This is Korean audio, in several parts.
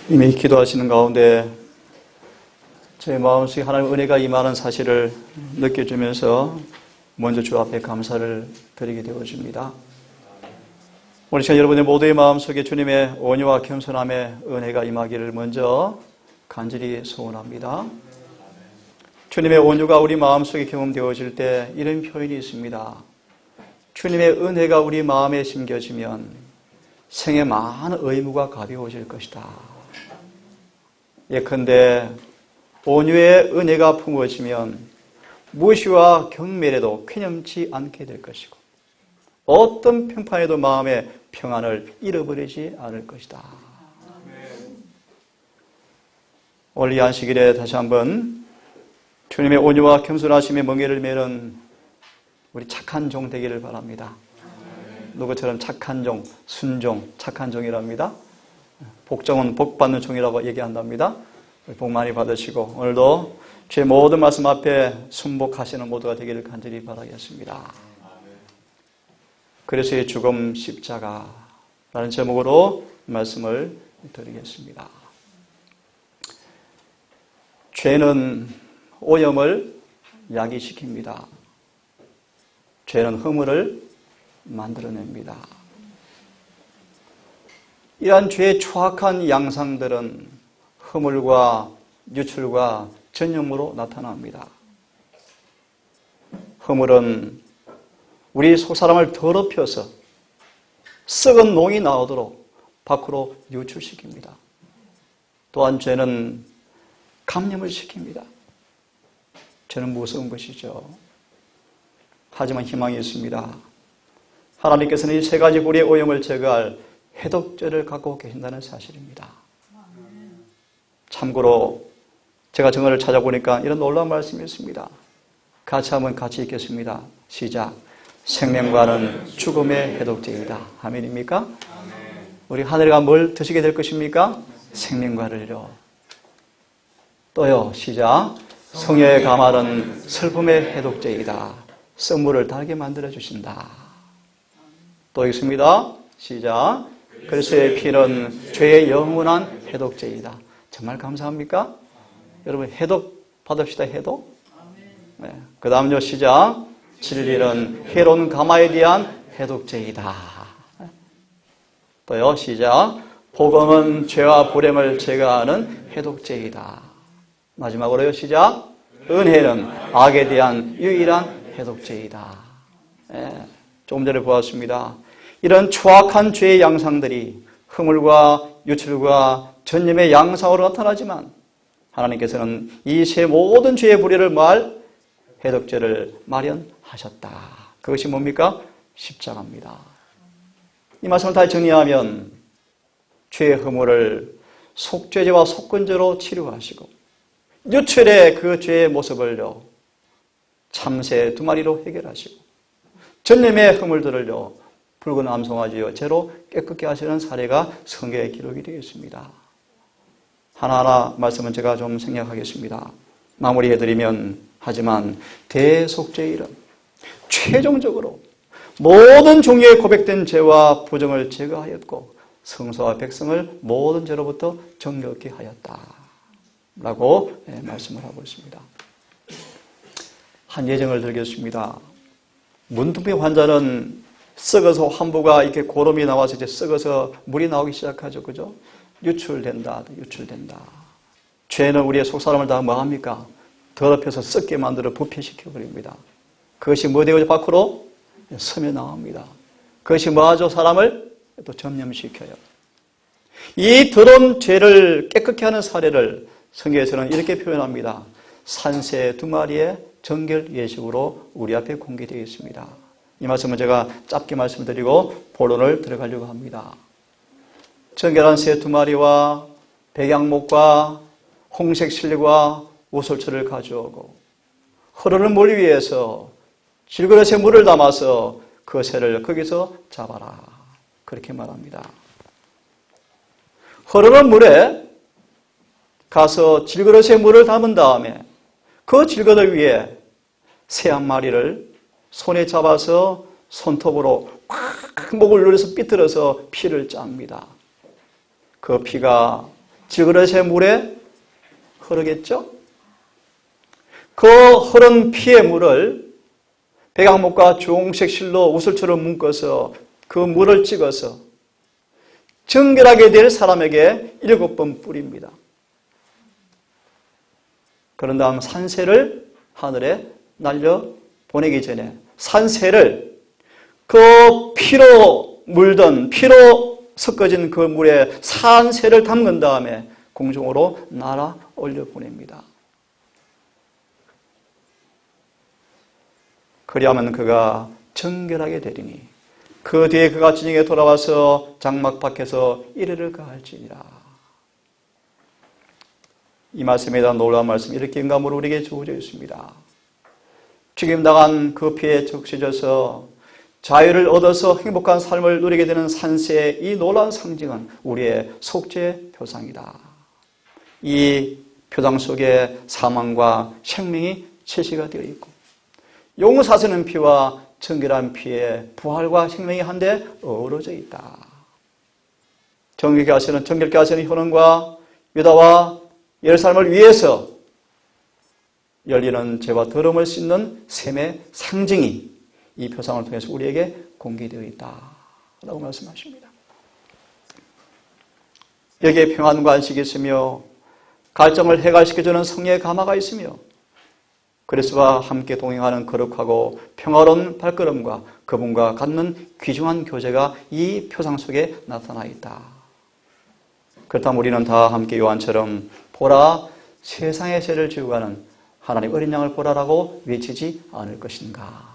이미 기도하시는 가운데 제 마음속에 하나님의 은혜가 임하는 사실을 느껴주면서 먼저 주 앞에 감사를 드리게 되어집니다. 오늘 시간 여러분의 모두의 마음속에 주님의 온유와 겸손함의 은혜가 임하기를 먼저 간절히 소원합니다. 주님의 온유가 우리 마음속에 경험되어질 때 이런 표현이 있습니다. 주님의 은혜가 우리 마음에 심겨지면 생의 많은 의무가 가벼워질 것이다. 예컨대 온유의 은혜가 품어지면 무시와 경멸에도 쾌념치 않게 될 것이고 어떤 평판에도 마음의 평안을 잃어버리지 않을 것이다. 오늘 이 안식일에 다시 한번 주님의 온유와 겸손하심의 멍에를 메는 우리 착한 종 되기를 바랍니다. 누구처럼 착한 종, 순종, 착한 종이랍니다. 복종은 복받는 종이라고 얘기한답니다. 복 많이 받으시고 오늘도 주의 모든 말씀 앞에 순복하시는 모두가 되기를 간절히 바라겠습니다. 그리스도의 죽음 십자가라는 제목으로 말씀을 드리겠습니다. 죄는 오염을 야기시킵니다. 죄는 허물을 만들어냅니다. 이러한 죄의 추악한 양상들은 허물과 유출과 전염으로 나타납니다. 허물은 우리 속사람을 더럽혀서 썩은 농이 나오도록 밖으로 유출시킵니다. 또한 죄는 감염을 시킵니다. 죄는 무서운 것이죠. 하지만 희망이 있습니다. 하나님께서는 이 세 가지 불의 오염을 제거할 해독제를 갖고 계신다는 사실입니다. 참고로 제가 정언을 찾아보니까 이런 놀라운 말씀이 있습니다. 같이 한번 같이 읽겠습니다. 시작. 생명과는 죽음의 해독제이다. 아멘입니까? 우리 하늘이가 뭘 드시게 될 것입니까? 생명과를요. 또요. 시작. 성녀의 가말은 슬픔의 해독제이다. 썩물을 달게 만들어 주신다. 또 읽습니다. 시작. 그리스도의 피는 죄의 영원한 해독제이다. 정말 감사합니까? 여러분 해독 받읍시다. 해독. 네. 그 다음요. 시작. 진리는 해로운 가마에 대한 해독제이다. 또요. 시작. 복음은 죄와 불행을 제거하는 해독제이다. 마지막으로요. 시작. 은혜는 악에 대한 유일한 해독제이다. 네. 조금 전에 보았습니다. 이런 추악한 죄의 양상들이 허물과 유출과 전염의 양상으로 나타나지만 하나님께서는 이 세 모든 죄의 불의를 말 해독제를 마련하셨다. 그것이 뭡니까? 십자가입니다. 이 말씀을 다시 정리하면 죄의 허물을 속죄제와 속건제로 치료하시고 유출의 그 죄의 모습을요 참새 2마리로 해결하시고 전염의 허물들을요 붉은 암송아지요 죄로 깨끗게 하시는 사례가 성경에 기록이 되어 있습니다. 하나하나 말씀은 제가 좀 생략하겠습니다. 마무리해드리면 하지만 대속죄일은 최종적으로 모든 종류의 고백된 죄와 부정을 제거하였고 성소와 백성을 모든 죄로부터 정결케 하였다 라고 말씀을 하고 있습니다. 한 예정을 들겠습니다. 문둥병 환자는 썩어서 환부가 이렇게 고름이 나와서 이제 썩어서 물이 나오기 시작하죠. 그죠? 유출된다. 죄는 우리의 속사람을 다 뭐합니까? 더럽혀서 썩게 만들어 부패시켜버립니다. 그것이 뭐 되고 밖으로 섬에 나옵니다. 그것이 뭐하죠? 사람을 또 점염시켜요. 이 더러운 죄를 깨끗게 하는 사례를 성경에서는 이렇게 표현합니다. 산새 2마리의 정결 예식으로 우리 앞에 공개되어 있습니다. 이 말씀은 제가 짧게 말씀드리고 본론을 들어가려고 합니다. 정결한 새 2마리와 백양목과 홍색 실과 우솔초를 가져오고 흐르는 물 위에서 질그릇에 물을 담아서 그 새를 거기서 잡아라. 그렇게 말합니다. 흐르는 물에 가서 질그릇에 물을 담은 다음에 그 질그릇 위에 새 한 마리를 손에 잡아서 손톱으로 꽉 목을 눌러서 삐뚤어서 피를 짭니다. 그 피가 질그릇의 물에 흐르겠죠? 그 흐른 피의 물을 백악목과 주홍색 실로 우슬처럼 묶어서 그 물을 찍어서 정결하게 될 사람에게 7번 뿌립니다. 그런 다음 산새를 하늘에 날려 보내기 전에 산새를 그 피로 물든 피로 섞어진 그 물에 산새를 담근 다음에 공중으로 날아 올려 보냅니다. 그리하면 그가 정결하게 되리니 그 뒤에 그가 진영에 돌아와서 장막 밖에서 이르를 가할지니라. 이 말씀에 대한 놀라운 말씀 이렇게 인감으로 우리에게 주어져 있습니다. 죽임당한 그 피에 적셔져서 자유를 얻어서 행복한 삶을 누리게 되는 산새의 이 놀라운 상징은 우리의 속죄 표상이다. 이 표상 속에 사망과 생명이 채시가 되어 있고 용사스는 피와 정결한 피에 부활과 생명이 한데 어우러져 있다. 정결케 하시는 현원과 유다와 예루살렘을 위해서 열리는 죄와 더러움을 씻는 셈의 상징이 이 표상을 통해서 우리에게 공개되어 있다라고 말씀하십니다. 여기에 평안과 안식이 있으며 갈증을 해갈시켜주는 성령의 감화가 있으며 그리스도와 함께 동행하는 거룩하고 평화로운 발걸음과 그분과 갖는 귀중한 교제가 이 표상 속에 나타나 있다. 그렇다면 우리는 다 함께 요한처럼 보라 세상의 죄를 지고 가는 하나님 어린 양을 보라라고 외치지 않을 것인가.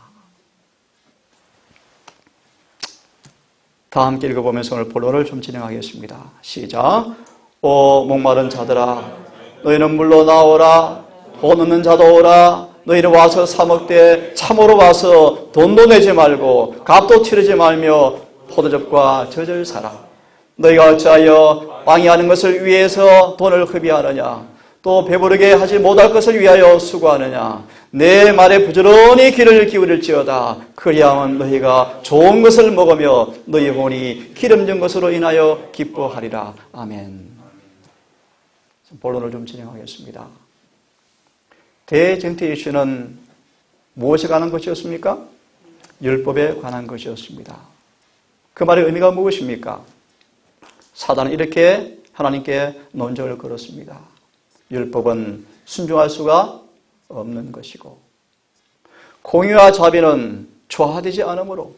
다 함께 읽어보면서 오늘 본론을 좀 진행하겠습니다. 시작. 오 목마른 자들아 너희는 물로 나오라. 돈 없는 자도 오라. 너희는 와서 사 먹되 참으로 와서 돈도 내지 말고 값도 치르지 말며 포도즙과 젖을 사라. 너희가 어찌하여 왕이 하는 것을 위해서 돈을 허비하느냐. 또 배부르게 하지 못할 것을 위하여 수고하느냐. 내 말에 부지런히 귀를 기울일지어다. 그리하면 너희가 좋은 것을 먹으며 너희 혼이 기름진 것으로 인하여 기뻐하리라. 아멘. 본론을 좀 진행하겠습니다. 대쟁투 이슈는 무엇에 관한 것이었습니까? 율법에 관한 것이었습니다. 그 말의 의미가 무엇입니까? 사단은 이렇게 하나님께 논쟁을 걸었습니다. 율법은 순종할 수가 없는 것이고 공의와 자비는 조화되지 않으므로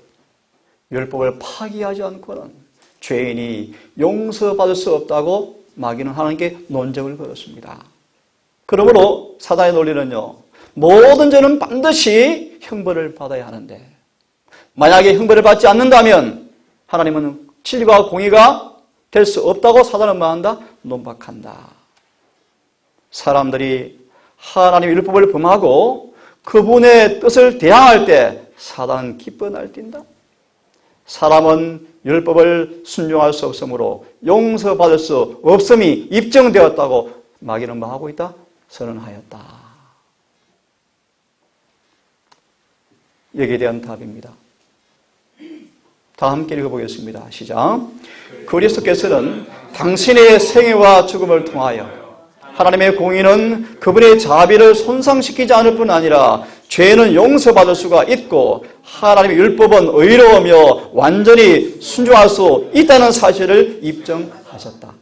율법을 파기하지 않고는 죄인이 용서받을 수 없다고 마귀는 하나님께 논쟁을 걸었습니다. 그러므로 사단의 논리는요, 모든 죄는 반드시 형벌을 받아야 하는데 만약에 형벌을 받지 않는다면 하나님은 진리와 공의가 될 수 없다고 사단은 말한다? 논박한다. 사람들이 하나님의 율법을 범하고 그분의 뜻을 대항할 때 사단은 기뻐 날뛴다. 사람은 율법을 순종할 수 없으므로 용서받을 수 없음이 입증되었다고 마귀는 뭐 하고 있다? 선언하였다. 여기에 대한 답입니다. 다 함께 읽어보겠습니다. 시작. 그리스도께서는 당신의 생애와 죽음을 통하여 하나님의 공의는 그분의 자비를 손상시키지 않을 뿐 아니라 죄는 용서받을 수가 있고 하나님의 율법은 의로우며 완전히 순종할 수 있다는 사실을 입증하셨다.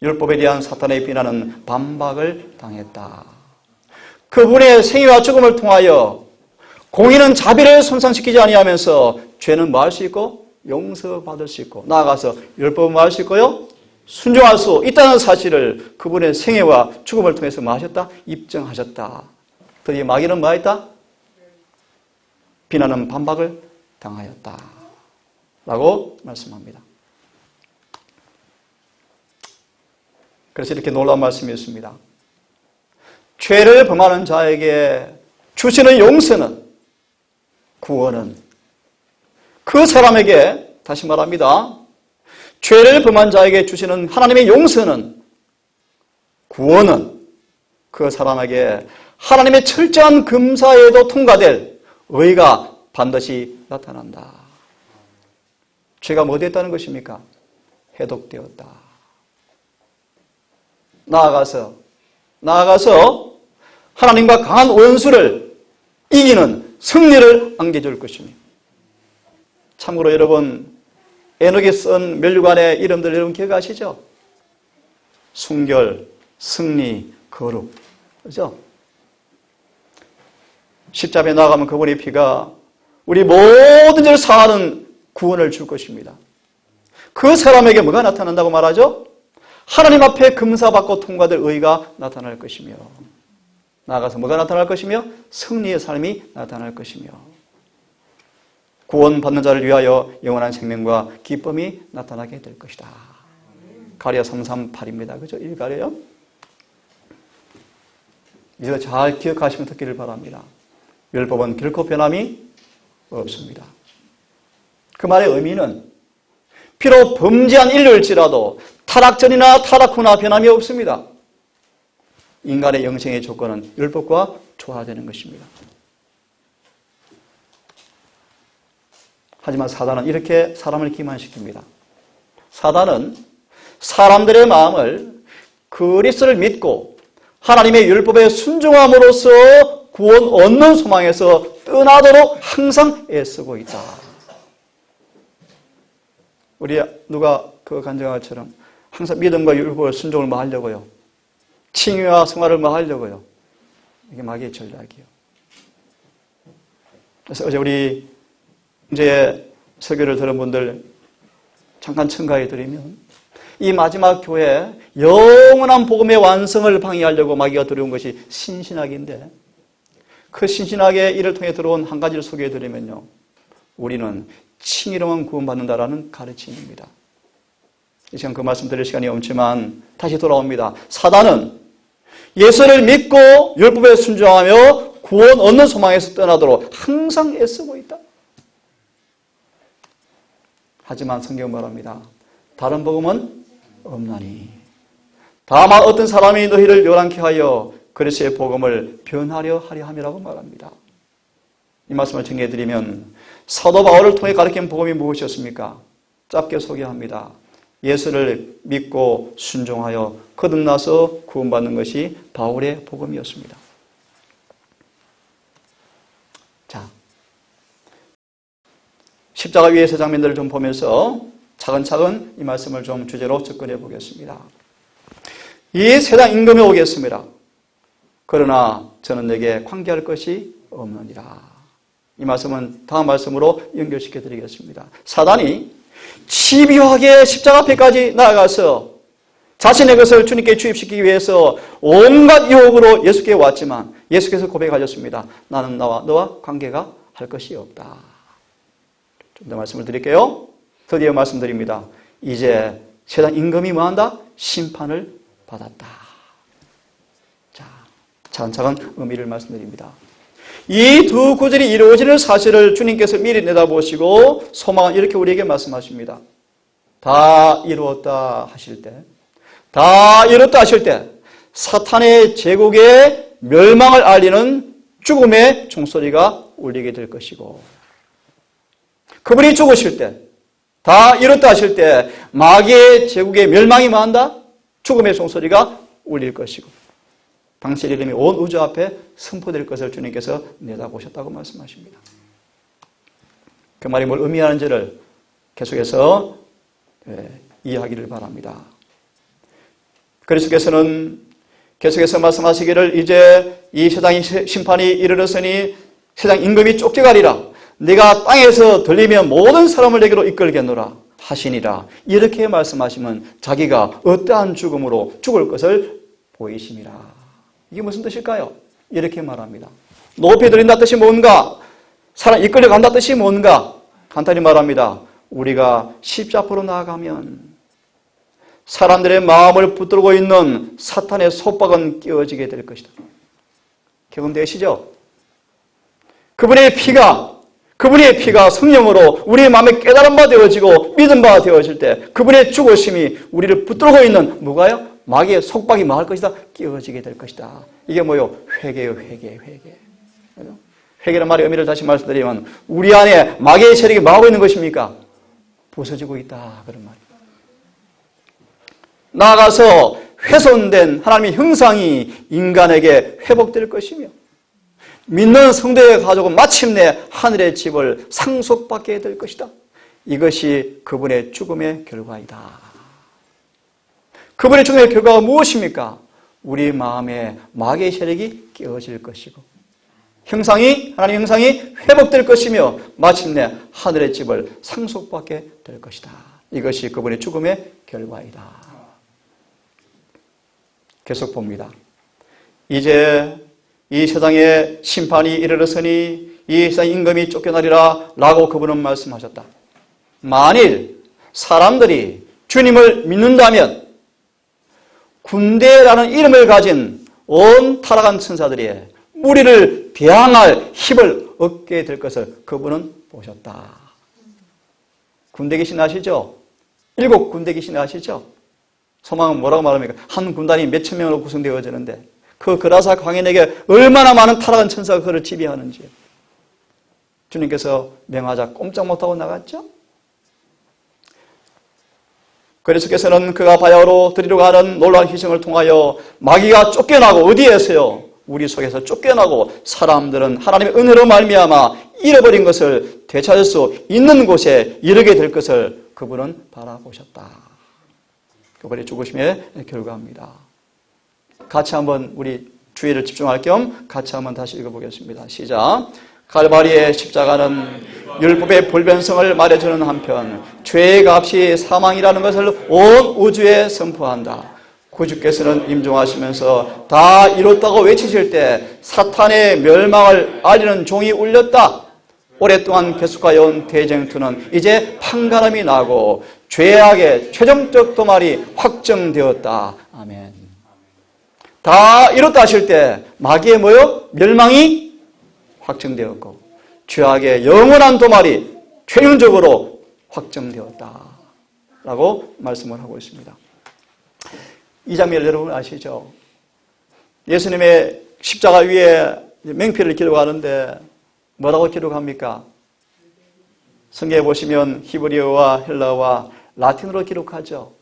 율법에 대한 사탄의 비난은 반박을 당했다. 그분의 생애와 죽음을 통하여 공의는 자비를 손상시키지 아니하면서 죄는 뭐 할 수 있고 용서받을 수 있고 나아가서 율법은 뭐 할 수 있고요 순종할 수 있다는 사실을 그분의 생애와 죽음을 통해서 뭐 하셨다? 입증하셨다. 그러니 마귀는 뭐 했다? 비난은 반박을 당하였다. 라고 말씀합니다. 그래서 이렇게 놀라운 말씀이 있습니다. 죄를 범하는 자에게 주시는 용서는, 구원은 그 사람에게, 다시 말합니다. 죄를 범한 자에게 주시는 하나님의 용서는, 구원은 그 사람에게 하나님의 철저한 금사에도 통과될 의가 반드시 나타난다. 죄가 뭐 됐다는 것입니까? 해독되었다. 나아가서 하나님과 강한 원수를 이기는 승리를 안겨줄 것입니다. 참고로 여러분, 에녹이 쓴 면류관의 이름들 여러분 기억하시죠? 순결, 승리, 거룩. 그죠? 십자가에 나아가면 그분의 피가 우리 모든 죄를 사하는 구원을 줄 것입니다. 그 사람에게 뭐가 나타난다고 말하죠? 하나님 앞에 금사받고 통과될 의가 나타날 것이며, 나아가서 뭐가 나타날 것이며, 승리의 삶이 나타날 것이며, 구원받는 자를 위하여 영원한 생명과 기쁨이 나타나게 될 것이다. 가랴 3:8입니다. 그죠? 가랴요? 이거 잘 기억하시면 듣기를 바랍니다. 율법은 결코 변함이 없습니다. 그 말의 의미는 비록 범죄한 인류일지라도 타락 전이나 타락 후나 변함이 없습니다. 인간의 영생의 조건은 율법과 조화되는 것입니다. 하지만 사단은 이렇게 사람을 기만시킵니다. 사단은 사람들의 마음을 그리스도를 믿고 하나님의 율법에 순종함으로써 구원 얻는 소망에서 떠나도록 항상 애쓰고 있다. 우리 누가 그 간증한 것처럼 항상 믿음과 율법을 순종을 뭐 하려고요. 칭의와 성화를 뭐 하려고요. 이게 마귀의 전략이에요. 그래서 어제 우리 이제 설교를 들은 분들 잠깐 첨가해 드리면, 이 마지막 교회 영원한 복음의 완성을 방해하려고 마귀가 들어온 것이 신신학인데, 그 신신학의 이를 통해 들어온 한 가지를 소개해 드리면요, 우리는 칭의로만 구원받는다라는 가르침입니다. 이 시간 그 말씀 드릴 시간이 없지만 다시 돌아옵니다. 사단은 예수를 믿고 율법에 순종하며 구원 얻는 소망에서 떠나도록 항상 애쓰고 있다. 하지만 성경은 말합니다. 다른 복음은 없나니 다만 어떤 사람이 너희를 요란케 하여 그리스도의 복음을 변하려 하려 함이라고 말합니다. 이 말씀을 정리해드리면, 사도 바울을 통해 가르친 복음이 무엇이었습니까? 짧게 소개합니다. 예수를 믿고 순종하여 거듭나서 구원받는 것이 바울의 복음이었습니다. 자, 십자가 위의 세 장면들을 좀 보면서 차근차근 이 말씀을 좀 주제로 접근해 보겠습니다. 이 세상 임금이 오겠습니다. 그러나 저는 내게 관계할 것이 없느니라. 이 말씀은 다음 말씀으로 연결시켜 드리겠습니다. 사단이 집요하게 십자가 앞에까지 나아가서 자신의 것을 주님께 주입시키기 위해서 온갖 유혹으로 예수께 왔지만 예수께서 고백하셨습니다. 나는 나와 너와 관계가 할 것이 없다. 좀 더 말씀을 드릴게요. 드디어 말씀드립니다. 이제 세상 임금이 뭐한다? 심판을 받았다. 자, 차근차근 의미를 말씀드립니다. 이 두 구절이 이루어지는 사실을 주님께서 미리 내다보시고 소망은 이렇게 우리에게 말씀하십니다. 다 이루었다 하실 때, 다 이뤘다 하실 때 사탄의 제국의 멸망을 알리는 죽음의 종소리가 울리게 될 것이고, 그분이 죽으실 때, 다 이뤘다 하실 때 마귀의 제국의 멸망이 뭐한다? 죽음의 종소리가 울릴 것이고, 당신의 이름이 온 우주 앞에 선포될 것을 주님께서 내다보셨다고 말씀하십니다. 그 말이 뭘 의미하는지를 계속해서 이해하기를 바랍니다. 그리스도께서는 계속해서 말씀하시기를 이제 이 세상의 심판이 이르렀으니 세상 임금이 쫓겨가리라. 네가 땅에서 들리면 모든 사람을 내게로 이끌겠노라 하시니라. 이렇게 말씀하시면 자기가 어떠한 죽음으로 죽을 것을 보이심이라. 이게 무슨 뜻일까요? 이렇게 말합니다. 높이 들린다 뜻이 뭔가? 사람 이끌려 간다 뜻이 뭔가? 간단히 말합니다. 우리가 십자 앞으로 나아가면 사람들의 마음을 붙들고 있는 사탄의 속박은 깨어지게 될 것이다. 경험되시죠? 그분의 피가 성령으로 우리의 마음에 깨달은 바 되어지고 믿은 바 되어질 때 그분의 죽으심이 우리를 붙들고 있는 뭐가요? 마귀의 속박이 뭐 할 것이다? 깨어지게 될 것이다. 이게 뭐요? 회개요, 회개. 회개란 말의 의미를 다시 말씀드리면 우리 안에 마귀의 세력이 뭐 하고 있는 것입니까? 부서지고 있다. 그런 말이에요. 나아가서 훼손된 하나님의 형상이 인간에게 회복될 것이며 믿는 성도의 가족은 마침내 하늘의 집을 상속받게 될 것이다. 이것이 그분의 죽음의 결과이다. 그분의 죽음의 결과가 무엇입니까? 우리 마음에 마귀의 세력이 깨어질 것이고 하나님의 형상이 회복될 것이며 마침내 하늘의 집을 상속받게 될 것이다. 이것이 그분의 죽음의 결과이다. 계속 봅니다. 이제 이 세상에 심판이 이르렀으니 이 세상 임금이 쫓겨나리라 라고 그분은 말씀하셨다. 만일 사람들이 주님을 믿는다면 군대라는 이름을 가진 온 타락한 천사들이 무리를 대항할 힘을 얻게 될 것을 그분은 보셨다. 군대 귀신 아시죠? 7군대 귀신 아시죠? 소망은 뭐라고 말합니까? 한 군단이 몇천 명으로 구성되어지는데 그 그라사 광인에게 얼마나 많은 타락한 천사가 그를 지배하는지 주님께서 명하자 꼼짝 못하고 나갔죠? 그리스도께서는 그가 바야흐로 드리러 가는 놀라운 희생을 통하여 마귀가 쫓겨나고 어디에서요? 우리 속에서 쫓겨나고 사람들은 하나님의 은혜로 말미암아 잃어버린 것을 되찾을 수 있는 곳에 이르게 될 것을 그분은 바라보셨다. 그분의 죽으심의 결과입니다. 같이 한번 우리 주의를 집중할 겸 같이 한번 다시 읽어보겠습니다. 시작. 갈바리의 십자가는 율법의 불변성을 말해주는 한편 죄의 값이 사망이라는 것을 온 우주에 선포한다. 구주께서는 임종하시면서 다 이뤘다고 외치실 때 사탄의 멸망을 알리는 종이 울렸다. 오랫동안 계속하여온 대쟁투는 이제 판가름이 나고 죄악의 최종적 도말이 확정되었다. 아멘. 다 이뤘다 하실 때 마귀의 뭐요? 멸망이 확정되었고 죄악의 영원한 도말이 최종적으로 확정되었다 라고 말씀을 하고 있습니다. 이 장면 여러분 아시죠? 예수님의 십자가 위에 맹피를 기록하는데 뭐라고 기록합니까? 성경에 보시면 히브리어와 헬라어와 라틴어로 기록하죠.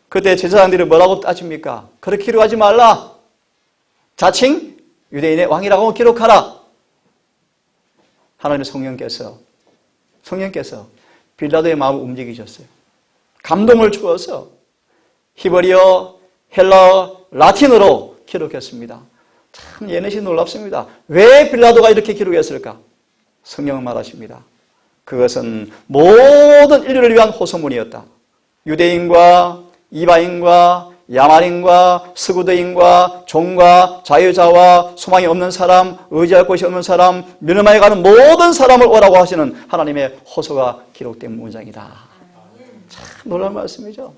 그때 제사장들이 뭐라고 따집니까? 그렇게 기록하지 말라. 자칭 유대인의 왕이라고 기록하라. 하나님의 성령께서 빌라도의 마음을 움직이셨어요. 감동을 주어서 히브리어, 헬라어, 라틴어로 기록했습니다. 참 예능이 놀랍습니다. 왜 빌라도가 이렇게 기록했을까? 성경은 말하십니다. 그것은 모든 인류를 위한 호소문이었다. 유대인과 이방인과 야만인과 서구대인과 종과 자유자와 소망이 없는 사람, 의지할 곳이 없는 사람, 멸망에 가는 모든 사람을 오라고 하시는 하나님의 호소가 기록된 문장이다. 참 놀라운 말씀이죠.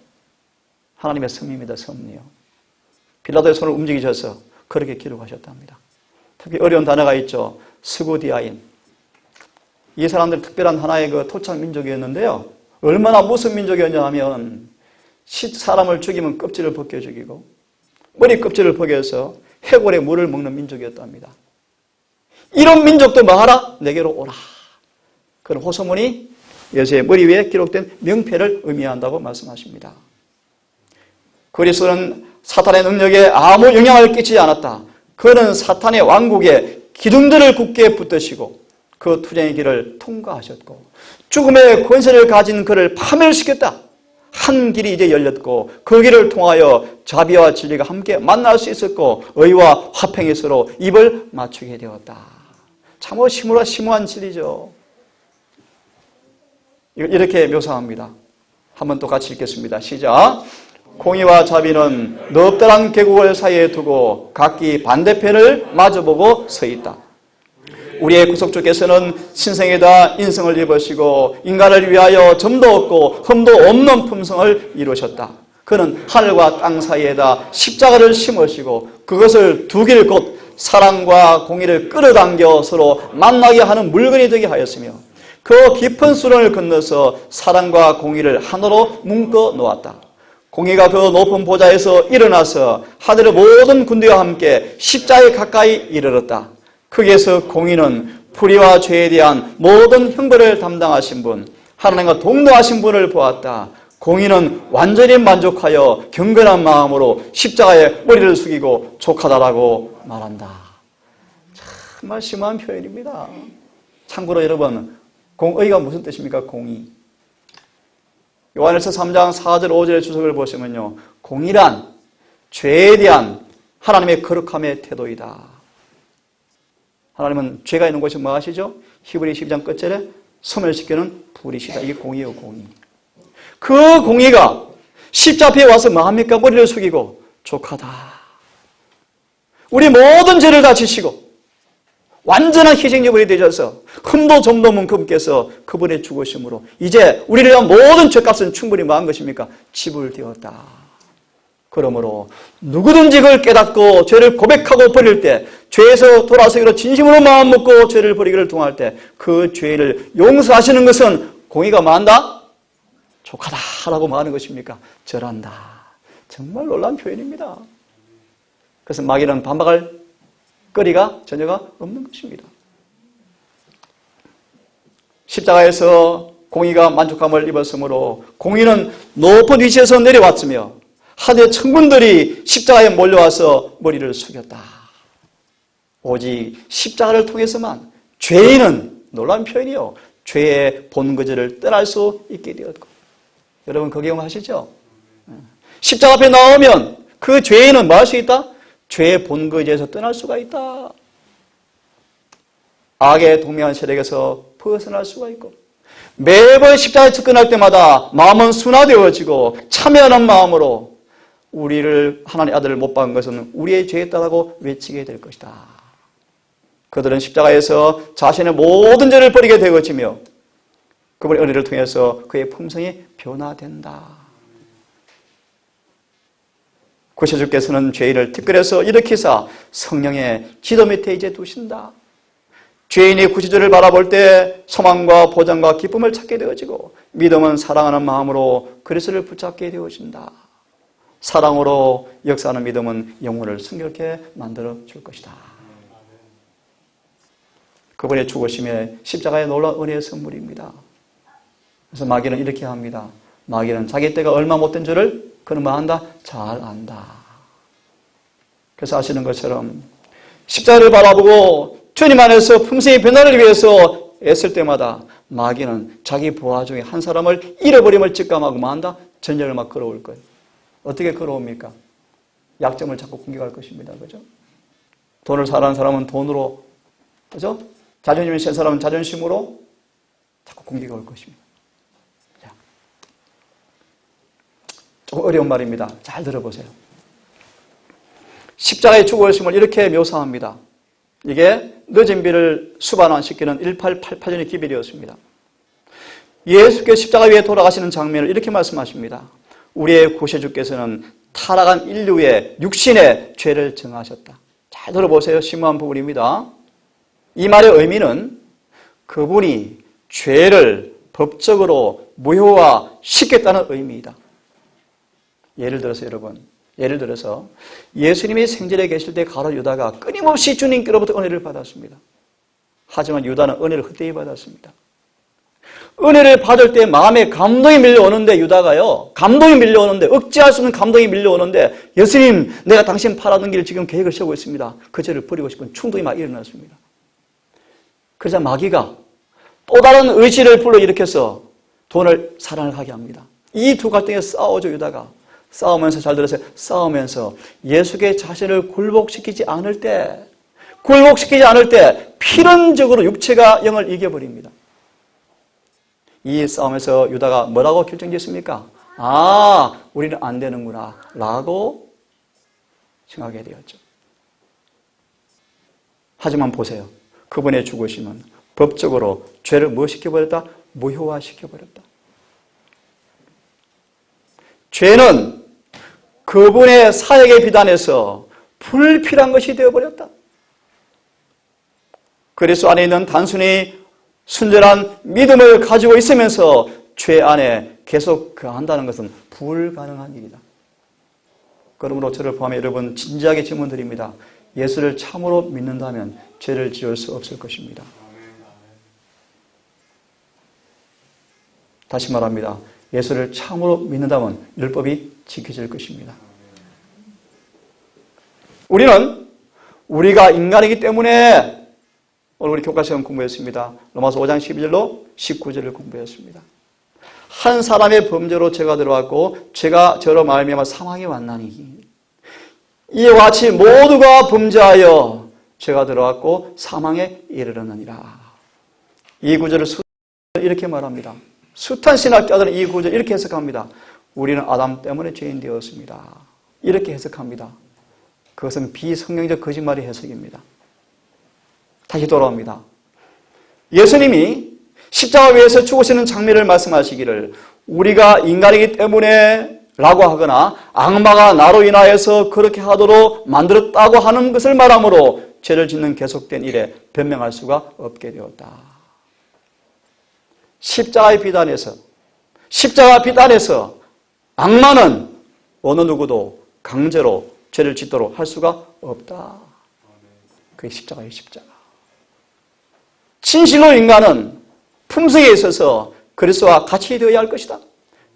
하나님의 섭리입니다. 섭리요. 빌라도의 손을 움직이셔서 그렇게 기록하셨답니다. 특히 어려운 단어가 있죠. 스구디아인. 이 사람들은 특별한 하나의 그 토착 민족이었는데요. 얼마나 무슨 민족이었냐 하면 사람을 죽이면 껍질을 벗겨 죽이고 머리 껍질을 벗겨서 해골의 물을 먹는 민족이었답니다. 이런 민족도 뭐하라? 내게로 오라. 그런 호소문이 예수의 머리 위에 기록된 명패를 의미한다고 말씀하십니다. 그리스도는 사탄의 능력에 아무 영향을 끼치지 않았다. 그는 사탄의 왕국에 기둥들을 굳게 붙드시고 그 투쟁의 길을 통과하셨고 죽음의 권세를 가진 그를 파멸시켰다. 한 길이 이제 열렸고 그 길을 통하여 자비와 진리가 함께 만날 수 있었고 의와 화평이 서로 입을 맞추게 되었다. 참으로 심오한 진리죠. 이렇게 묘사합니다. 한번 또 같이 읽겠습니다. 시작. 공의와 자비는 넙다란 계곡을 사이에 두고 각기 반대편을 마주보고 서 있다. 우리의 구속주께서는 신성에다 인성을 입으시고 인간을 위하여 점도 없고 흠도 없는 품성을 이루셨다. 그는 하늘과 땅 사이에다 십자가를 심으시고 그것을 두 길 곧 사랑과 공의를 끌어당겨 서로 만나게 하는 물건이 되게 하였으며 그 깊은 수렁을 건너서 사랑과 공의를 하나로 묶어 놓았다. 공의가 그 높은 보좌에서 일어나서 하늘의 모든 군대와 함께 십자에 가까이 이르렀다. 거기에서 공의는 불의와 죄에 대한 모든 형벌을 담당하신 분, 하나님과 동등하신 분을 보았다. 공의는 완전히 만족하여 경건한 마음으로 십자가에 머리를 숙이고 족하다라고 말한다. 정말 심한 표현입니다. 참고로 여러분, 공의가 무슨 뜻입니까? 공의. 요한일서 3장 4절 5절의 주석을 보시면요, 공의란 죄에 대한 하나님의 거룩함의 태도이다. 하나님은 죄가 있는 곳이 뭐 아시죠? 히브리 12장 끝절에 소멸시키는 불이시다. 이게 공의예요, 공의. 그 공의가 십자 앞에 와서 뭐 합니까? 머리를 숙이고 족하다. 우리 모든 죄를 다 지시고 완전한 희생제물이 되셔서 흠도 점도 없는 그분께서 그분의 죽으심으로 이제 우리를 위한 모든 죄값은 충분히 뭐한 것입니까? 지불되었다. 그러므로 누구든지 그걸 깨닫고 죄를 고백하고 버릴 때, 죄에서 돌아서기로 진심으로 마음 먹고 죄를 버리기를 통할 때 그 죄를 용서하시는 것은 공의가 뭐한다? 족하다라고 말하는 것입니까? 절한다. 정말 놀라운 표현입니다. 그래서 마귀는 반박할 거리가 전혀가 없는 것입니다. 십자가에서 공의가 만족함을 입었으므로 공의는 높은 위치에서 내려왔으며 하늘의 천군들이 십자가에 몰려와서 머리를 숙였다. 오직 십자가를 통해서만 죄인은, 놀라운 표현이요, 죄의 본거지를 떠날 수 있게 되었고, 여러분 그 경험하시죠? 십자가 앞에 나오면 그 죄인은 뭐 할 수 있다? 죄의 본거지에서 떠날 수가 있다. 악의 동명한 세력에서 벗어날 수가 있고, 매번 십자가에 접근할 때마다 마음은 순화되어지고 참여하는 마음으로 우리를, 하나님의 아들을 못 박은 것은 우리의 죄였다고 외치게 될 것이다. 그들은 십자가에서 자신의 모든 죄를 버리게 되어지며 그분의 은혜를 통해서 그의 품성이 변화된다. 구세주께서는 죄인을 특별해서 일으키사 성령의 지도 밑에 이제 두신다. 죄인이 구세주를 바라볼 때 소망과 보장과 기쁨을 찾게 되어지고, 믿음은 사랑하는 마음으로 그리스도를 붙잡게 되어진다. 사랑으로 역사하는 믿음은 영혼을 순결케 만들어 줄 것이다. 그분의 죽으심에 십자가의 놀라운 은혜의 선물입니다. 그래서 마귀는 이렇게 합니다. 마귀는 자기 때가 얼마 못된 줄을 그는 뭐 한다? 잘 안다. 그래서 아시는 것처럼 십자가를 바라보고 주님 안에서 품성의 변화를 위해서 애쓸 때마다 마귀는 자기 부하 중에 한 사람을 잃어버림을 직감하고 뭐 한다? 전쟁을 막 걸어올 거예요. 어떻게 걸어옵니까? 약점을 자꾸 공격할 것입니다. 그죠? 돈을 사랑하는 사람은 돈으로, 그죠? 자존심이 센 사람은 자존심으로 자꾸 공격해 올 것입니다. 자, 조금 어려운 말입니다. 잘 들어보세요. 십자가의 죽으심을 이렇게 묘사합니다. 이게 늦은 비를 수반환시키는 1888년의 기별이었습니다. 예수께서 십자가 위에 돌아가시는 장면을 이렇게 말씀하십니다. 우리의 구세주께서는 타락한 인류의 육신의 죄를 정하셨다. 잘 들어보세요. 심오한 부분입니다. 이 말의 의미는 그분이 죄를 법적으로 무효화시켰다는 의미이다. 예를 들어서 여러분, 예수님이 생전에 계실 때 가룟 유다가 끊임없이 주님께로부터 은혜를 받았습니다. 하지만 유다는 은혜를 헛되이 받았습니다. 은혜를 받을 때 마음에 감동이 밀려오는데, 유다가요, 감동이 밀려오는데, 억제할 수 없는 감동이 밀려오는데, 예수님, 내가 당신 팔아넘길 지금 계획을 세우고 있습니다. 그 죄를 버리고 싶은 충동이 막 일어났습니다. 그러자 마귀가 또 다른 의지를 불러일으켜서 돈을 사랑을 하게 합니다. 이 두 갈등에 싸우죠. 유다가 싸우면서, 잘 들으세요, 싸우면서 예수께 자신을 굴복시키지 않을 때 필연적으로 육체가 영을 이겨버립니다. 이 싸움에서 유다가 뭐라고 결정짓습니까? 아, 우리는 안 되는구나 라고 생각하게 되었죠. 하지만 보세요. 그분의 죽으심은 법적으로 죄를 뭐 시켜버렸다? 무효화시켜버렸다. 죄는 그분의 사역에 비단해서 불필요한 것이 되어버렸다. 그리스도 안에 있는 단순히 순전한 믿음을 가지고 있으면서 죄 안에 계속 거한다는 것은 불가능한 일이다. 그러므로 저를 포함해 여러분 진지하게 질문드립니다. 예수를 참으로 믿는다면 죄를 지을 수 없을 것입니다. 다시 말합니다. 예수를 참으로 믿는다면 율법이 지켜질 것입니다. 우리는 우리가 인간이기 때문에 오늘 우리 교과 시간 공부했습니다. 로마서 5장 12절로 19절을 공부했습니다. 한 사람의 범죄로 죄가 들어왔고 죄가 저로 말미암아 사망이 왔나니 이와 같이 모두가 범죄하여 죄가 들어왔고 사망에 이르렀느니라. 이 구절을 이렇게 말합니다. 숱한 신학자들은 이 구절을 이렇게 해석합니다. 우리는 아담 때문에 죄인 되었습니다. 이렇게 해석합니다. 그것은 비성경적 거짓말의 해석입니다. 다시 돌아옵니다. 예수님이 십자가 위에서 죽으시는 장면을 말씀하시기를 우리가 인간이기 때문에 라고 하거나 악마가 나로 인하여서 그렇게 하도록 만들었다고 하는 것을 말함으로 죄를 짓는 계속된 일에 변명할 수가 없게 되었다. 십자가 비단에서 악마는 어느 누구도 강제로 죄를 짓도록 할 수가 없다. 그게 십자가예요, 십자가. 진실로 인간은 품성에 있어서 그리스도와 같이 되어야 할 것이다.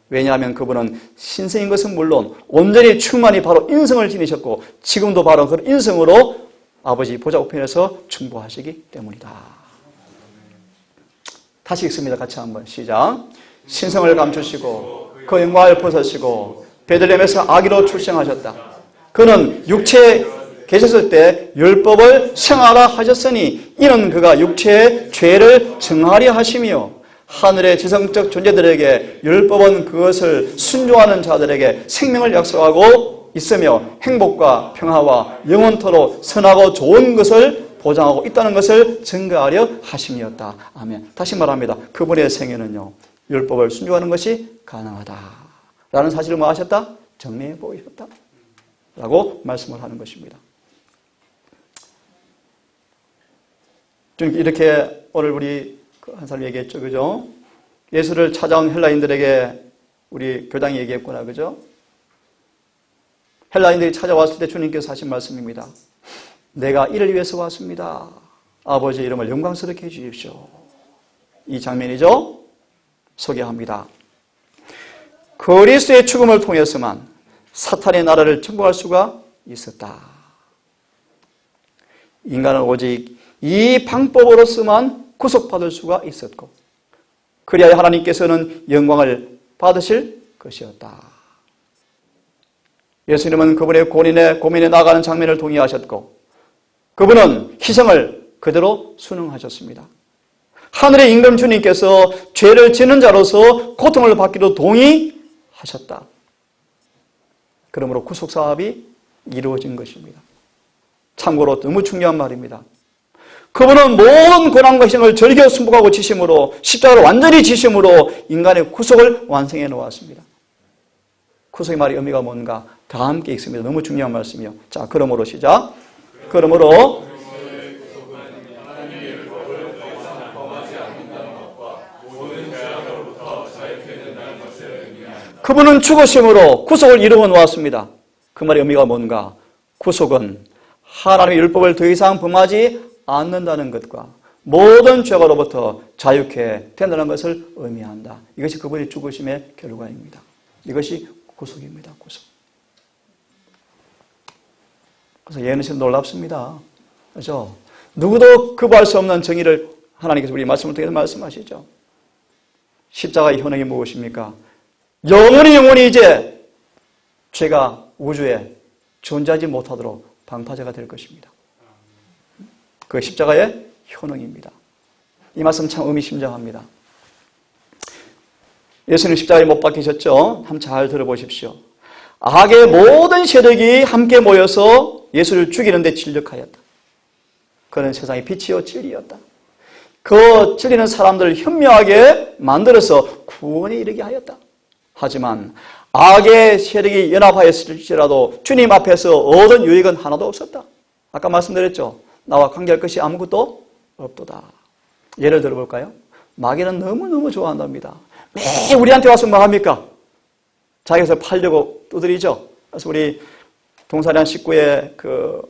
왜냐하면 그분은 신성인 것은 물론 온전히 충만히 바로 인성을 지니셨고 지금도 바로 그 인성으로 아버지 보좌 우편에서 충보하시기 때문이다. 다시 읽습니다. 같이 한번 시작. 신성을 감추시고 그 영광을 벗으시고 베들레헴에서 아기로 출생하셨다. 그는 육체에 계셨을 때 율법을 생하라 하셨으니 이는 그가 육체의 죄를 정하려 하시며 하늘의 지성적 존재들에게 율법은 그것을 순종하는 자들에게 생명을 약속하고 있으며 행복과 평화와 영원토록 선하고 좋은 것을 보장하고 있다는 것을 증거하려 하심이었다. 아멘. 다시 말합니다. 그분의 생애는요, 율법을 순종하는 것이 가능하다. 라는 사실을 뭐 하셨다? 정리해 보이셨다. 라고 말씀을 하는 것입니다. 좀 이렇게 오늘 우리 한 사람 얘기했죠. 그죠? 예수를 찾아온 헬라인들에게 우리 교장이 얘기했구나. 그죠? 헬라인들이 찾아왔을 때 주님께서 하신 말씀입니다. 내가 이를 위해서 왔습니다. 아버지 이름을 영광스럽게 해주십시오. 이 장면이죠? 소개합니다. 그리스도의 죽음을 통해서만 사탄의 나라를 정복할 수가 있었다. 인간은 오직 이 방법으로서만 구속받을 수가 있었고 그리하여 하나님께서는 영광을 받으실 것이었다. 예수님은 그분의 고민에 나가는 장면을 동의하셨고 그분은 희생을 그대로 순응하셨습니다. 하늘의 임금 주님께서 죄를 짓는 자로서 고통을 받기도 동의하셨다. 그러므로 구속사업이 이루어진 것입니다. 참고로 너무 중요한 말입니다. 그분은 모든 고난과 희생을 즐겨 순복하고 지심으로 십자가를 완전히 지심으로 인간의 구속을 완성해 놓았습니다. 구속의 말의 의미가 뭔가 다 함께 읽습니다. 너무 중요한 말씀이요. 자, 그러므로 시작. 그러므로 그분은 죽으심으로 구속을 이루어 놓았습니다. 그 말의 의미가 뭔가? 구속은 하나님의 율법을 더 이상 범하지 않는다는 것과 모든 죄가로부터 자유케 된다는 것을 의미한다. 이것이 그분의 죽으심의 결과입니다. 이것이 구속입니다. 구속. 그래서 예언은 참 놀랍습니다. 그렇죠? 누구도 거부할 수 없는 정의를 하나님께서 우리 말씀을 통해서 말씀하시죠. 십자가의 현황이 무엇입니까? 영원히 이제 죄가 우주에 존재하지 못하도록 방파제가 될 것입니다. 그 십자가의 현황입니다. 이 말씀 참 의미심장합니다. 예수님 십자가에 못 박히셨죠? 한번 잘 들어보십시오. 악의 모든 세력이 함께 모여서 예수를 죽이는 데 진력하였다. 그는 세상의 빛이요 진리였다. 그 진리는 사람들을 현명하게 만들어서 구원에 이르게 하였다. 하지만 악의 세력이 연합하였을지라도 주님 앞에서 얻은 유익은 하나도 없었다. 아까 말씀드렸죠. 나와 관계할 것이 아무것도 없도다. 예를 들어볼까요? 마귀는 너무너무 좋아한답니다. 매일 우리한테 와서 뭐 합니까? 자기에서 팔려고 두드리죠. 그래서 우리 동사련 식구의 그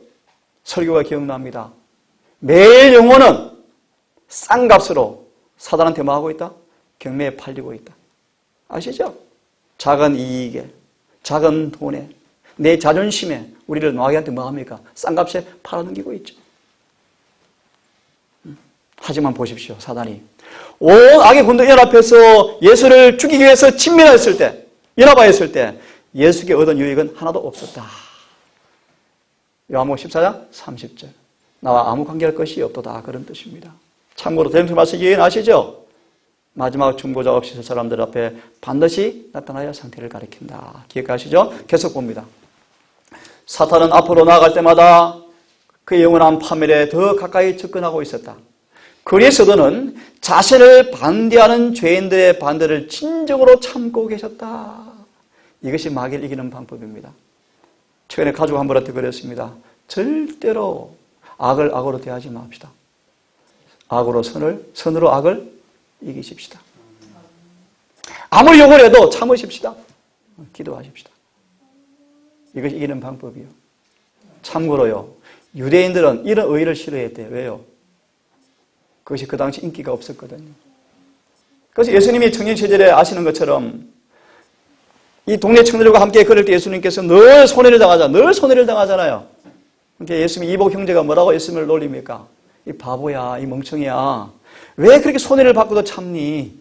설교가 기억납니다. 매일 영혼은 싼 값으로 사단한테 뭐 하고 있다? 경매에 팔리고 있다. 아시죠? 작은 이익에, 작은 돈에, 내 자존심에 우리를 마귀한테 뭐합니까? 싼값에 팔아넘기고 있죠. 하지만 보십시오. 사단이 온 악의 군대 연합해서 예수를 죽이기 위해서 친밀했을 때, 연합하였을 때 예수께 얻은 유익은 하나도 없었다. 요한복음 14장 30절. 나와 아무 관계할 것이 없도다. 그런 뜻입니다. 참고로 대형수 말씀 기억나시죠? 마지막 중보자 없이 저 사람들 앞에 반드시 나타나야 상태를 가리킨다. 기억하시죠? 계속 봅니다. 사탄은 앞으로 나아갈 때마다 그의 영원한 파멸에 더 가까이 접근하고 있었다. 그리스도는 자신을 반대하는 죄인들의 반대를 진정으로 참고 계셨다. 이것이 마귀를 이기는 방법입니다. 최근에 가족 한 분한테 그랬습니다. 절대로 악을 악으로 대하지 맙시다. 악으로 선을, 선으로 악을 이기십시다. 아무리 욕을 해도 참으십시다. 기도하십시다. 이것이 이기는 방법이요. 참고로요, 유대인들은 이런 의의를 싫어했대요. 왜요? 그것이 그 당시 인기가 없었거든요. 그래서 예수님이 청년 시절에 아시는 것처럼 이 동네 청년들과 함께 걸을 때 예수님께서 늘 손해를 당하잖아요. 그러니까 예수님이 이복 형제가 뭐라고 예수님을 놀립니까? 이 바보야, 이 멍청이야. 왜 그렇게 손해를 받고도 참니?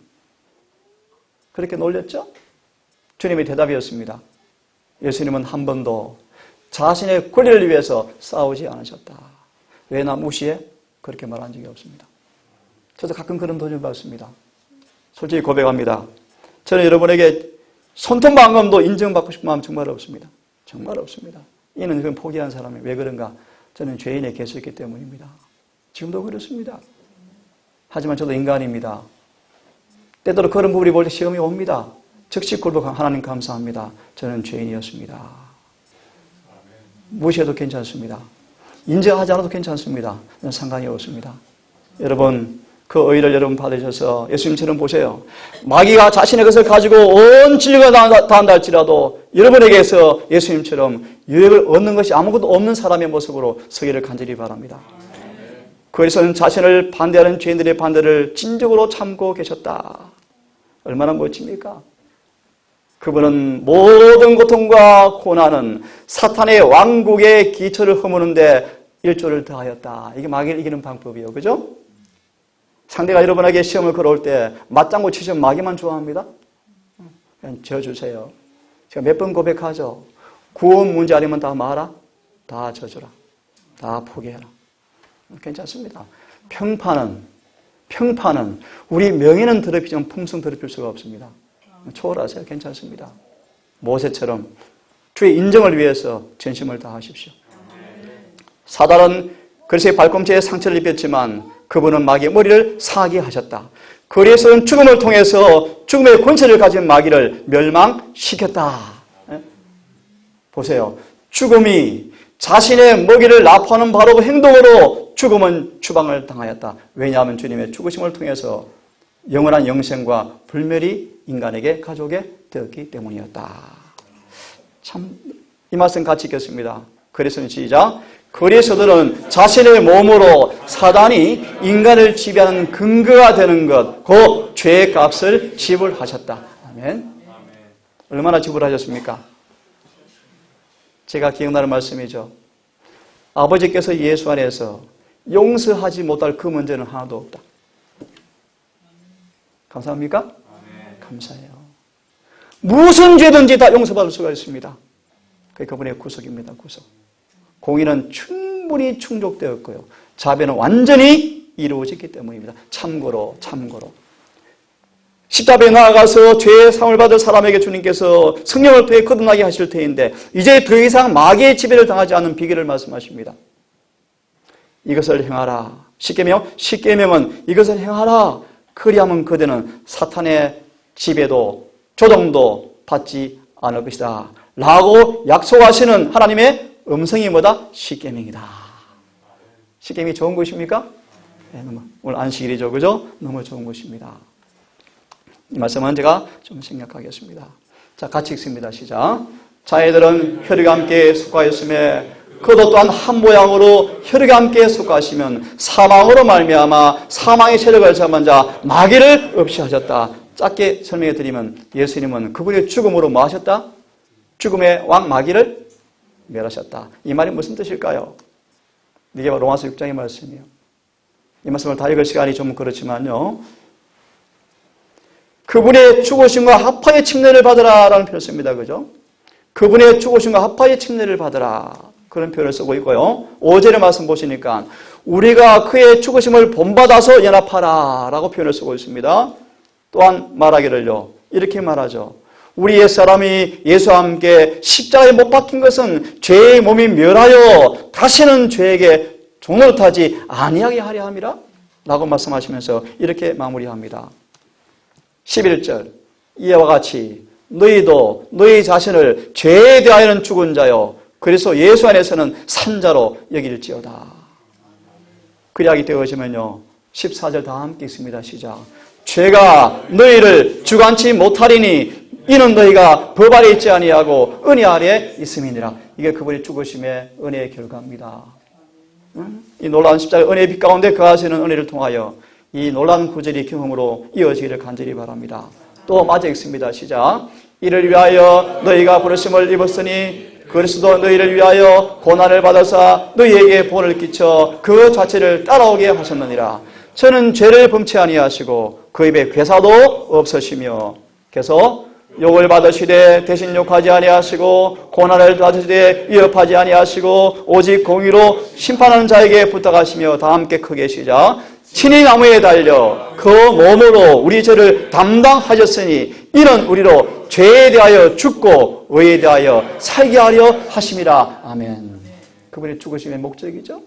그렇게 놀렸죠? 주님의 대답이었습니다. 예수님은 한 번도 자신의 권리를 위해서 싸우지 않으셨다. 왜 나 무시해? 그렇게 말한 적이 없습니다. 저도 가끔 그런 도전을 받습니다. 솔직히 고백합니다. 저는 여러분에게 손톱만큼도 인정받고 싶은 마음 정말 없습니다. 정말 없습니다. 이는 그건 포기한 사람이 왜 그런가? 저는 죄인의 개수였기 때문입니다. 지금도 그렇습니다. 하지만 저도 인간입니다. 때때로 그런 부분이 볼 때 시험이 옵니다. 즉시 굴복한 하나님 감사합니다. 저는 죄인이었습니다. 무시해도 괜찮습니다. 인정하지 않아도 괜찮습니다. 상관이 없습니다. 여러분, 그 의의를 여러분 받으셔서 예수님처럼 보세요. 마귀가 자신의 것을 가지고 온 진리가 다한다 할지라도 여러분에게서 예수님처럼 유익을 얻는 것이 아무것도 없는 사람의 모습으로 서기를 간절히 바랍니다. 그에서는 자신을 반대하는 죄인들의 반대를 진정으로 참고 계셨다. 얼마나 멋집니까? 그분은 모든 고통과 고난은 사탄의 왕국의 기초를 허무는데 일조를 더하였다. 이게 마귀를 이기는 방법이에요. 그죠? 상대가 여러분에게 시험을 걸어올 때 맞장구 치시면 마귀만 좋아합니다. 그냥 져주세요. 제가 몇 번 고백하죠. 구원 문제 아니면 다 말아? 다 져주라. 다 포기해라. 괜찮습니다. 평판은 우리 명예는 더럽히지만 풍성 더럽힐 수가 없습니다. 초월하세요. 괜찮습니다. 모세처럼 주의 인정을 위해서 전심을 다하십시오. 사단은 그리스도의 발꿈치에 상처를 입혔지만 그분은 마귀의 머리를 사게 하셨다. 그리스도는 죽음을 통해서 죽음의 권세를 가진 마귀를 멸망시켰다. 보세요. 죽음이 자신의 먹이를 납하는 바로 그 행동으로 죽음은 추방을 당하였다. 왜냐하면 주님의 죽으심을 통해서 영원한 영생과 불멸이 인간에게 가져오게 되었기 때문이었다. 참, 이 말씀 같이 읽겠습니다. 그리스도는 시작. 그리스도는 자신의 몸으로 사단이 인간을 지배하는 근거가 되는 것, 그 죄의 값을 지불하셨다. 아멘. 얼마나 지불하셨습니까? 제가 기억나는 말씀이죠. 아버지께서 예수 안에서 용서하지 못할 그 문제는 하나도 없다. 감사합니까? 감사해요. 무슨 죄든지 다 용서받을 수가 있습니다. 그게 그분의 구속입니다. 구속. 공의는 충분히 충족되었고요. 자비는 완전히 이루어졌기 때문입니다. 참고로 십자가에 나아가서 죄의 상을 받을 사람에게 주님께서 성령을 통해 거듭나게 하실 터인데 이제 더 이상 마귀의 지배를 당하지 않는 비결을 말씀하십니다. 이것을 행하라. 십계명은 이것을 행하라. 그리하면 그대는 사탄의 지배도 조종도 받지 않을 것이다. 라고 약속하시는 하나님의 음성이 뭐다? 십계명이다. 십계명이 좋은 것입니까? 네, 오늘 안식일이죠. 그죠? 너무 좋은 것입니다. 이 말씀은 제가 좀 생략하겠습니다. 자, 같이 읽습니다. 시작. 자애들은 혈육에 함께 속하였음에 그도 또한 한 모양으로 혈육에 함께 속하시면 사망으로 말미암아 사망의 세력을 잡은 자 마귀를 없이 하셨다. 짧게 설명해 드리면 예수님은 그분의 죽음으로 뭐 하셨다? 죽음의 왕 마귀를 멸하셨다. 이 말이 무슨 뜻일까요? 이게 바로 로마서 6장의 말씀이에요. 이 말씀을 다 읽을 시간이 좀 그렇지만요. 그분의 죽으심과 합하의 침례를 받으라 라는 표현을 씁니다. 그죠? 그분의 죽으심과 합하의 침례를 받으라. 그런 표현을 쓰고 있고요. 5절의 말씀 보시니까 우리가 그의 죽으심을 본받아서 연합하라 라고 표현을 쓰고 있습니다. 또한 말하기를요. 이렇게 말하죠. 우리 옛사람이 예수와 함께 십자가에 못 박힌 것은 죄의 몸이 멸하여 다시는 죄에게 종노릇하지 아니하게 하려 함이라 라고 말씀하시면서 이렇게 마무리합니다. 11절 이와 같이 너희도 너희 자신을 죄에 대하여는 죽은 자요 그래서 예수 안에서는 산 자로 여길지어다. 그 이야기 되어지면요 14절 다 함께 있습니다. 시작. 죄가 너희를 주관치 못하리니 이는 너희가 법 아래 있지 아니하고 은혜 아래 있음이니라. 이게 그분의 죽으심의 은혜의 결과입니다. 이 놀라운 십자가의 은혜의 빛 가운데 거하시는 은혜를 통하여 이 놀라운 구절이 경험으로 이어지기를 간절히 바랍니다. 또 맞아 읽습니다. 시작. 이를 위하여 너희가 부르심을 입었으니 그리스도 너희를 위하여 고난을 받아서 너희에게 본을 끼쳐 그 자체를 따라오게 하셨느니라. 저는 죄를 범치 아니하시고 그 입에 괴사도 없으시며 계속 욕을 받으시되 대신 욕하지 아니하시고 고난을 받으시되 위협하지 아니하시고 오직 공의로 심판하는 자에게 부탁하시며 다 함께 크게 시작. 친히 나무에 달려 그 몸으로 우리 죄를 담당하셨으니 이는 우리로 죄에 대하여 죽고 의에 대하여 살게 하려 하심이라. 아멘. 그분의 죽으심의 목적이죠.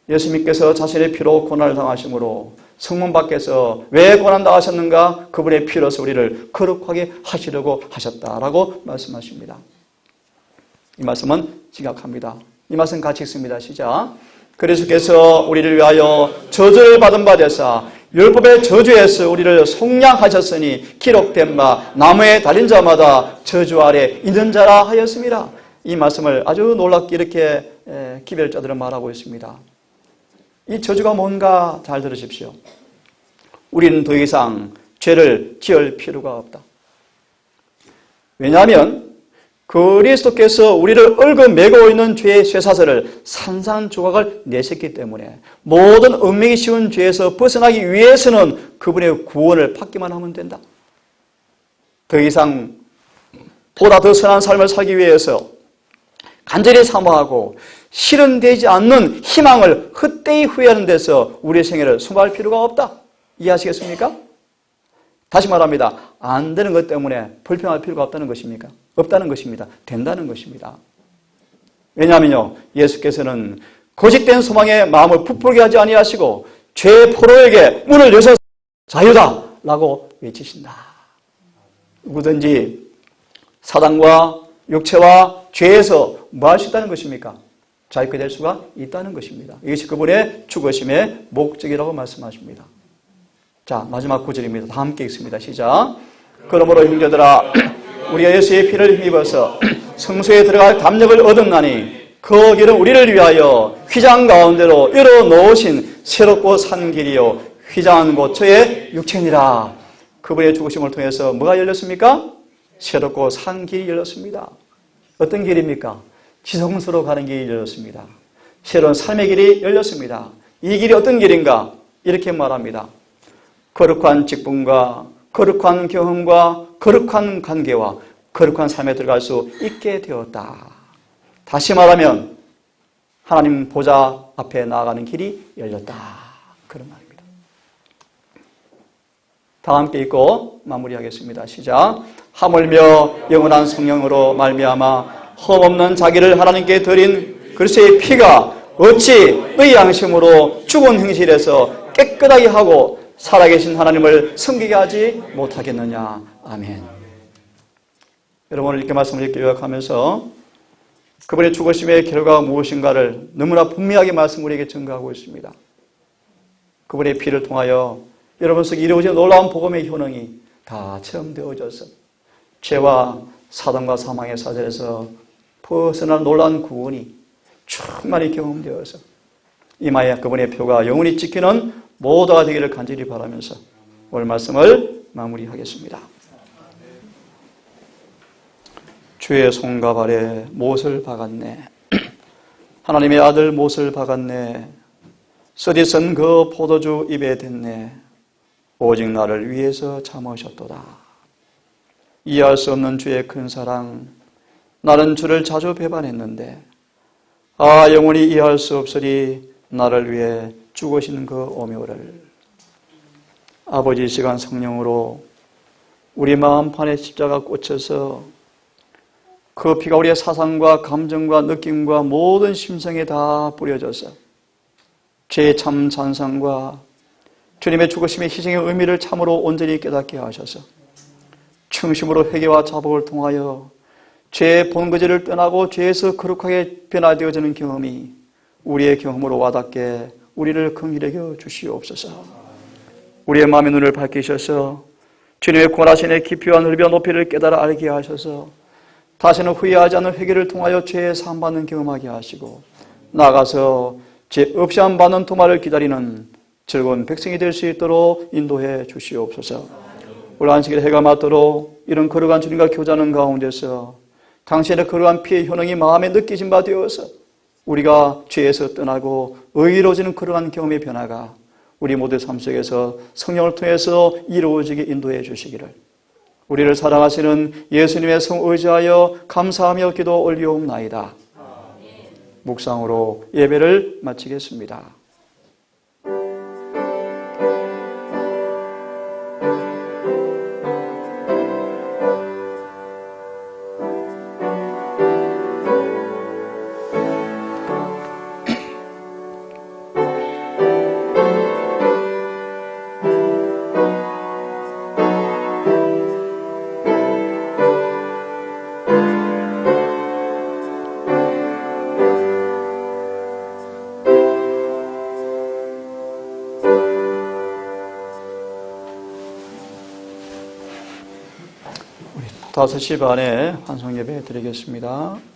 예수님께서 자신의 피로 고난을 당하심으로 성문 밖에서 왜 고난당하셨는가? 그분의 피로서 우리를 거룩하게 하시려고 하셨다라고 말씀하십니다. 이 말씀은 심각합니다. 이 말씀 같이 읽습니다. 시작. 그리스도께서 우리를 위하여 저주를 받은 바 되사 율법의 저주에서 우리를 속량하셨으니 기록된 바 나무에 달린 자마다 저주 아래 있는 자라 하였습니다. 이 말씀을 아주 놀랍게 이렇게 기별자들은 말하고 있습니다. 이 저주가 뭔가 잘 들으십시오. 우리는 더 이상 죄를 지을 필요가 없다. 왜냐하면 그리스도께서 우리를 얽어매고 있는 죄의 쇠사슬을 산산조각을 내셨기 때문에 모든 은맥이 씌운 죄에서 벗어나기 위해서는 그분의 구원을 받기만 하면 된다. 더 이상 보다 더 선한 삶을 살기 위해서 간절히 사모하고 실현되지 않는 희망을 헛되이 후회하는 데서 우리의 생애를 수고할 필요가 없다. 이해하시겠습니까? 다시 말합니다. 안 되는 것 때문에 불평할 필요가 없다는 것입니까? 없다는 것입니다. 된다는 것입니다. 왜냐하면요, 예수께서는 거짓된 소망에 마음을 부풀게 하지 아니하시고 죄의 포로에게 문을 여셔 자유다 라고 외치신다. 누구든지 사단과 육체와 죄에서 뭐 할 수 있다는 것입니까? 자유케 될 수가 있다는 것입니다. 이것이 그분의 죽으심의 목적이라고 말씀하십니다. 자, 마지막 구절입니다. 다 함께 읽습니다. 시작. 그러므로 형제들아 우리가 예수의 피를 힘입어서 성소에 들어갈 담력을 얻었나니 그 길은 우리를 위하여 휘장 가운데로 열어놓으신 새롭고 산 길이요 휘장한 곳 저의 육체니라. 그분의 죽으심을 통해서 뭐가 열렸습니까? 새롭고 산 길이 열렸습니다. 어떤 길입니까? 지성소로 가는 길이 열렸습니다. 새로운 삶의 길이 열렸습니다. 이 길이 어떤 길인가? 이렇게 말합니다. 거룩한 직분과 거룩한 경험과 거룩한 관계와 거룩한 삶에 들어갈 수 있게 되었다. 다시 말하면 하나님 보좌 앞에 나아가는 길이 열렸다. 그런 말입니다. 다 함께 읽고 마무리하겠습니다. 시작. 하물며 영원한 성령으로 말미암아 흠없는 자기를 하나님께 드린 그리스도의 피가 어찌 너희 양심으로 죽은 행실에서 깨끗하게 하고 살아계신 하나님을 섬기게 하지 못하겠느냐. 아멘. 여러분 오늘 이렇게 말씀을 읽기 요약하면서 그분의 죽으심의 결과가 무엇인가를 너무나 분명하게 말씀 우리에게 증거하고 있습니다. 그분의 피를 통하여 여러분 속에 이루어진 놀라운 복음의 효능이 다 체험되어져서 죄와 사단과 사망의 사슬에서 벗어난 놀라운 구원이 충만히 경험되어서 이마에 그분의 표가 영원히 지키는 모두가 되기를 간절히 바라면서 오늘 말씀을 마무리하겠습니다. 주의 손갑 아래 못을 박았네. 하나님의 아들 못을 박았네. 쓰디쓴 그 포도주 입에 댔네. 오직 나를 위해서 참으셨도다. 이해할 수 없는 주의 큰 사랑. 나는 주를 자주 배반했는데 영원히 이해할 수 없으리 나를 위해 죽으신 그 오묘를. 아버지, 이 시간 성령으로 우리 마음판에 십자가 꽂혀서 그 피가 우리의 사상과 감정과 느낌과 모든 심성에 다 뿌려져서 죄의 참 찬상과 주님의 죽으심의 희생의 의미를 참으로 온전히 깨닫게 하셔서 충심으로 회개와 자복을 통하여 죄의 본거지를 떠나고 죄에서 거룩하게 변화되어지는 경험이 우리의 경험으로 와닿게 우리를 긍휼히 여겨 주시옵소서. 우리의 마음의 눈을 밝히셔서 주님의 권하신의 깊이와 넓이와 높이를 깨달아 알게 하셔서 다시는 후회하지 않는 회개를 통하여 죄의 사함받는 경험하게 하시고 나아가서 죄 없이 안 받는 도마를 기다리는 즐거운 백성이 될 수 있도록 인도해 주시옵소서. 오늘 안식일 해가 맞도록 이런 거룩한 주님과 교제하는 가운데서 당신의 거룩한 피의 효능이 마음에 느껴진 바 되어서 우리가 죄에서 떠나고 의로워지는 거룩한 경험의 변화가 우리 모두의 삶 속에서 성령을 통해서 이루어지게 인도해 주시기를 우리를 사랑하시는 예수님의 성 의지하여 감사하며 기도 올리옵나이다. 묵상으로 예배를 마치겠습니다. 우리 5시 반에 환송 예배 드리겠습니다.